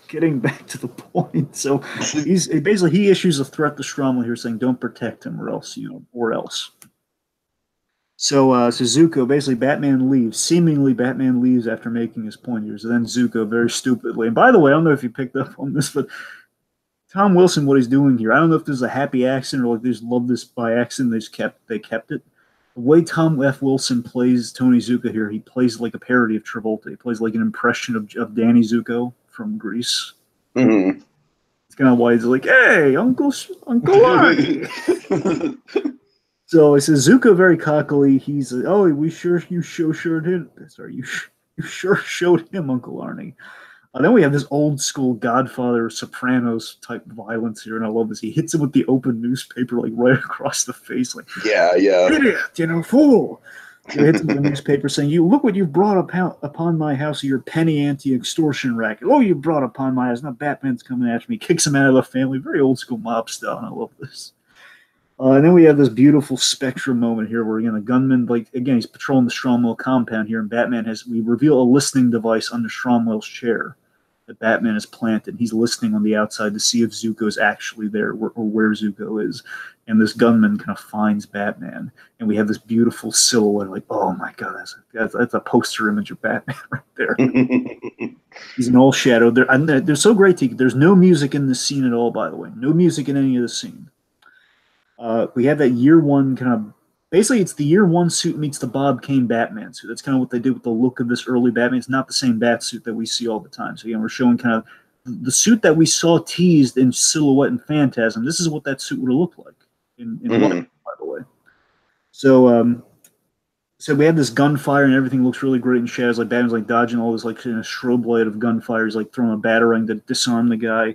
getting back to the point. So he issues a threat to Stromwell here, saying, "Don't protect him, or else or else." So Zuko, basically, Seemingly, Batman leaves after making his point here. So then Zuko, very stupidly, and by the way, I don't know if you picked up on this, but Tom Wilson, what he's doing here, I don't know if this is a happy accident or like they just love this by accident. They kept it. The way Tom F. Wilson plays Tony Zuko here, he plays like a parody of Travolta. He plays like an impression of Danny Zuko from Grease. Mm-hmm. It's kind of why he's like, "Hey, Uncle Arnie." So it says Zuko very cockily. He's like, "Oh, you sure showed him? Sorry, you sure showed him, Uncle Arnie." Then we have this old school Godfather Sopranos type violence here, and I love this. He hits him with the open newspaper like right across the face, like Yeah. idiot, fool. So he hits him with the newspaper, saying, "You look what you've brought upon my house, your penny anti-extortion racket. Oh, you brought upon my house. Now Batman's coming after me." Kicks him out of the family. Very old school mob style, and I love this. And then we have this beautiful Spectrum moment here where, again, the gunman, he's patrolling the Stromwell compound here, and we reveal a listening device under Stromwell's chair that Batman has planted. He's listening on the outside to see if Zuko's actually there or where Zuko is. And this gunman kind of finds Batman. And we have this beautiful silhouette, like, oh my God, that's a poster image of Batman right there. He's in all shadow. They're so great, Tiki. There's no music in this scene at all, by the way. No music in any of the scene. We have that year one kind of, basically it's the year one suit meets the Bob Kane Batman suit. That's kind of what they did with the look of this early Batman. It's not the same bat suit that we see all the time. So again, we're showing kind of the suit that we saw teased in Silhouette and Phantasm. This is what that suit would have looked like in life, by the way. So we have this gunfire and everything looks really great in shadows. Like Batman's like dodging all this like in a strobe light of gunfire. He's like throwing a batarang to disarm the guy.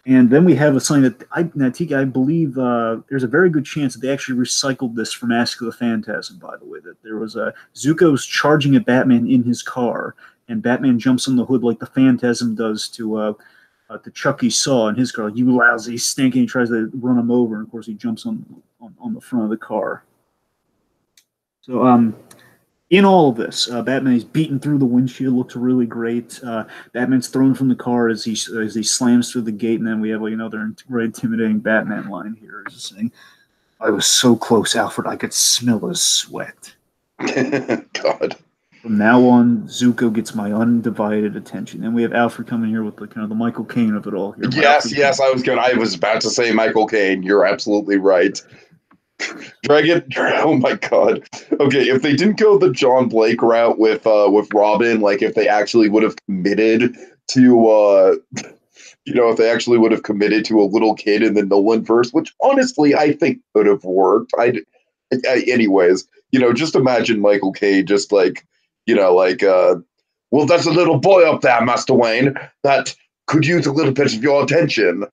And then we have something that I believe there's a very good chance that they actually recycled this from Mask of the Phantasm, by the way, that there was Zuko's charging at Batman in his car, and Batman jumps on the hood like the Phantasm does to Chucky Saw in his car. Like, "You lousy stink," and he tries to run him over, and of course he jumps on the front of the car. So in all of this, Batman is beaten through the windshield, looks really great. Batman's thrown from the car as he slams through the gate, and then we have another very intimidating Batman line here, is saying, "I was so close, Alfred, I could smell his sweat." God. From now on, Zuko gets my undivided attention. And we have Alfred coming here with the kind of the Michael Caine of it all here. Yes, I was about to say Michael Caine. You're absolutely right. Dragon, oh my God. Okay, if they didn't go the John Blake route with Robin, like if they actually would have committed to if they actually would have committed to a little kid in the Nolan verse, which honestly I think could have worked. Anyways, just imagine Michael Caine just like, well, there's a little boy up there, Master Wayne, that could use a little bit of your attention.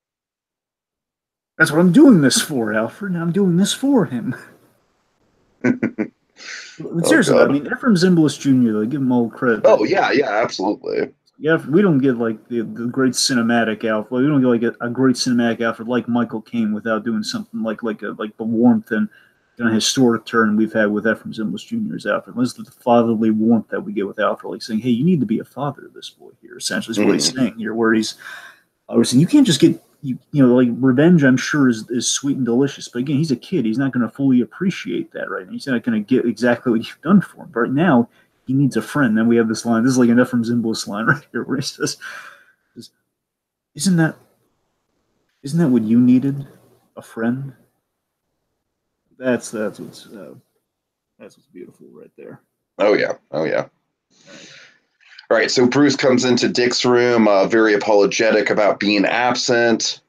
That's what I'm doing this for, Alfred. I'm doing this for him. Seriously, I mean, Ephraim Zimbalist Jr., though, give him all credit. Oh, yeah, absolutely. Yeah, we don't get like the great cinematic Alfred. We don't get like a great cinematic Alfred like Michael Caine without doing something like the warmth and kind of historic turn we've had with Ephraim Zimbalist Jr.'s Alfred. What's the fatherly warmth that we get with Alfred, like saying, "Hey, you need to be a father to this boy here." Essentially, is what he's saying here, where he's saying you can't just get. Like revenge, I'm sure is sweet and delicious, but again, he's a kid. He's not going to fully appreciate that right now. He's not going to get exactly what you've done for him. But right now, he needs a friend. Then we have this line. This is like an Ephraim Zimbalist line right here, where he says, "Isn't that what you needed? A friend?" That's what's beautiful right there. Oh yeah. All right, so Bruce comes into Dick's room, very apologetic about being absent.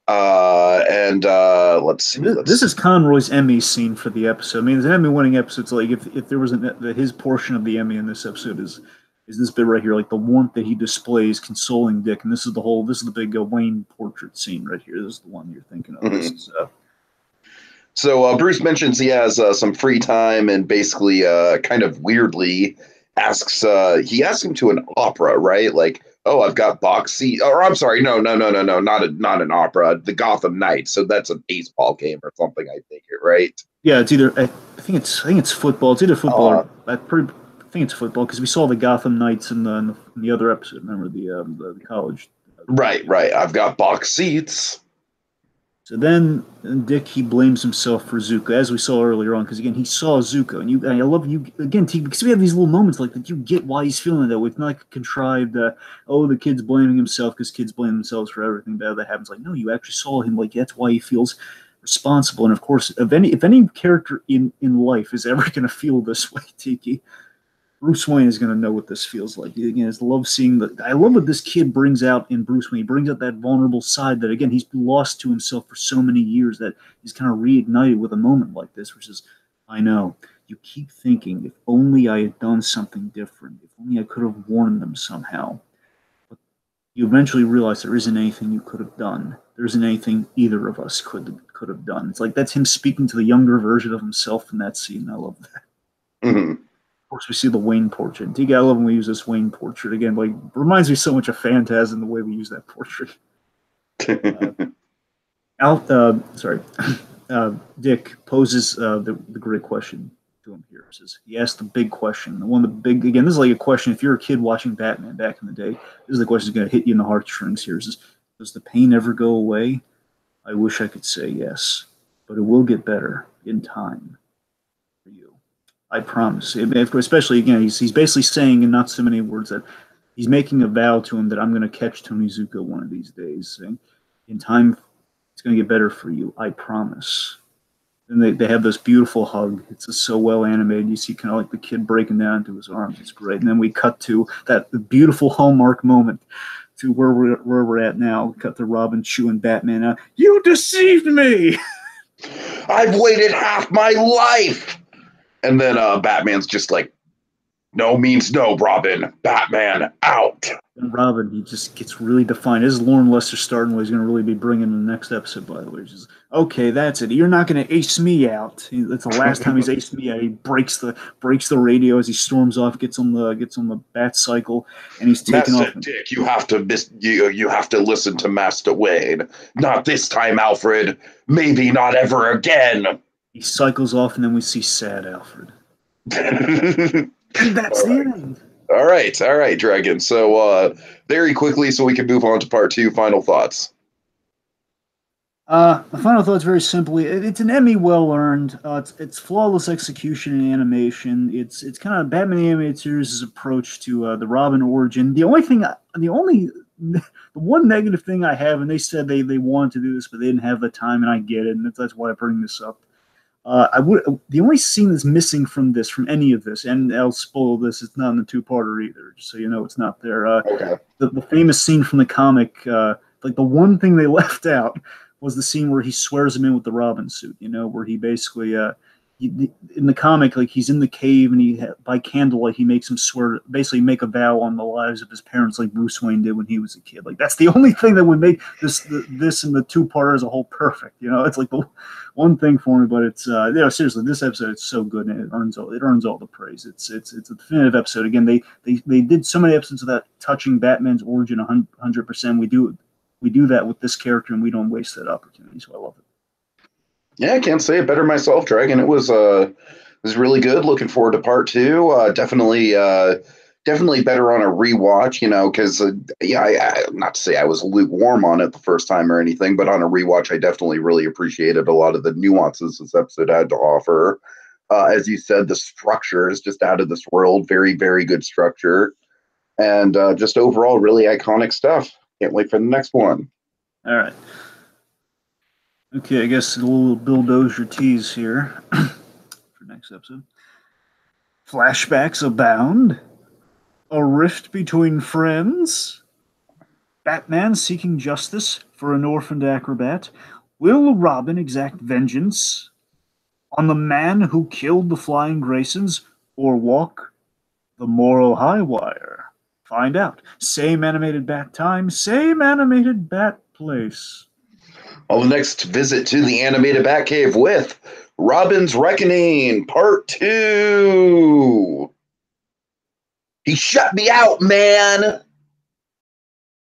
And let's see. This is Conroy's Emmy scene for the episode. I mean, it's an Emmy-winning episode. So like, if there was his portion of the Emmy in this episode is is this bit right here, like the warmth that he displays consoling Dick. And this is the big Wayne portrait scene right here. This is the one you're thinking of. Mhm. This is, So Bruce mentions he has some free time and basically kind of weirdly he asks him to an opera, right? Like, oh, I've got box seat. Or I'm sorry, no, not an opera. The Gotham Knights. So that's a baseball game or something. I think it right. yeah, it's either I think it's football. It's either football or I think it's football because we saw the Gotham Knights in the other episode. Remember the college. Right. I've got box seats. So then Dick, he blames himself for Zuko, as we saw earlier on, because again he saw Zuko, and I love you again, T, because we have these little moments like that. You get why he's feeling that way. It's not like a contrived, the kid's blaming himself because kids blame themselves for everything bad that happens. Like, no, you actually saw him. Like that's why he feels responsible. And of course, if any character in life is ever going to feel this way, Tiki, Bruce Wayne is going to know what this feels like. Again, it's love seeing I love what this kid brings out in Bruce Wayne. He brings out that vulnerable side that, again, he's lost to himself for so many years that he's kind of reignited with a moment like this, which is, I know, you keep thinking, if only I had done something different, if only I could have warned them somehow. But you eventually realize there isn't anything you could have done. There isn't anything either of us could have done. It's like that's him speaking to the younger version of himself in that scene. I love that. Mm-hmm. Of course, we see the Wayne portrait. T, I love when we use this Wayne portrait again. Like, reminds me so much of Phantasm the way we use that portrait. Dick poses the great question to him here. He asks the big question. Again, this is like a question. If you're a kid watching Batman back in the day, this is the question that's going to hit you in the heartstrings here. Does the pain ever go away? I wish I could say yes, but it will get better in time. I promise. Especially, again, he's basically saying in not so many words that he's making a vow to him that I'm going to catch Tony Zuko one of these days. And in time, it's going to get better for you. I promise. And they have this beautiful hug. It's just so well animated. You see kind of like the kid breaking down into his arms. It's great. And then we cut to that beautiful Hallmark moment to where we're at now. We cut to Robin chewing Batman out. You deceived me! I've waited half my life! And then Batman's just like, no means no, Robin. Batman out. And Robin, he just gets really defined. This is Lauren Lester starting what he's going to really be bringing in the next episode, by the way. Just, okay, that's it. You're not going to ace me out. That's the last time he's aced me out. He breaks the radio as he storms off, gets on the bat cycle, and he's taking off. Dick, you have to listen to Master Wayne. Not this time, Alfred. Maybe not ever again. He cycles off, and then we see sad Alfred. And that's the end. All right, Dragon. So very quickly, so we can move on to part 2, final thoughts. My final thoughts very simply. It's an Emmy well earned. It's flawless execution and animation. It's kind of Batman the Animated Series' approach to the Robin origin. The one negative thing I have, and they said they wanted to do this, but they didn't have the time, and I get it, and that's why I bring this up. The only scene that's missing from any of this, and I'll spoil this, it's not in the 2-parter either, just so you know it's not there. Okay. The famous scene from the comic, like the one thing they left out was the scene where he swears him in with the Robin suit, where he basically, in the comic, like he's in the cave and by candlelight, he makes him basically make a vow on the lives of his parents like Bruce Wayne did when he was a kid. Like that's the only thing that would make this and the 2-parter as a whole perfect. It's like the one thing for me, but it's seriously, this episode is so good and it earns all the praise. It's a definitive episode. Again, they did so many episodes of that touching Batman's origin 100%. We do that with this character and we don't waste that opportunity. So I love it. Yeah, I can't say it better myself, Dragon. It was really good. Looking forward to part 2. Definitely better on a rewatch, because I not to say I was lukewarm on it the first time or anything, but on a rewatch, I definitely really appreciated a lot of the nuances this episode had to offer. As you said, the structure is just out of this world. Very, very good structure, and just overall really iconic stuff. Can't wait for the next one. All right. Okay, I guess a little Bill Dozier tease here for next episode. Flashbacks abound. A rift between friends. Batman seeking justice for an orphaned acrobat. Will Robin exact vengeance on the man who killed the Flying Graysons or walk the moral high wire? Find out. Same animated bat time, same animated bat place. On the next visit to the animated Batcave with Robin's Reckoning Part 2. He shut me out, man.